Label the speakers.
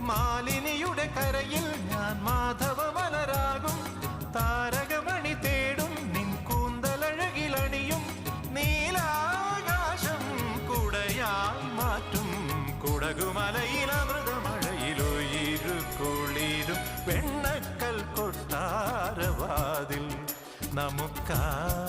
Speaker 1: മാലിനിയുടെ കരയിൽ ഞാൻ മാധവ മലരാകും. താരകമണി തേടും നിൻ കൂന്തലഴകിലണിയും. നീലാകാശം കുടയായി മാറ്റും. കുടകുമലയിൽ അമൃതമഴയിലൊയിരുക്കുളിരും. വെണ്ണക്കൽ കൊട്ടാരവാതിൽ നമുക്കാ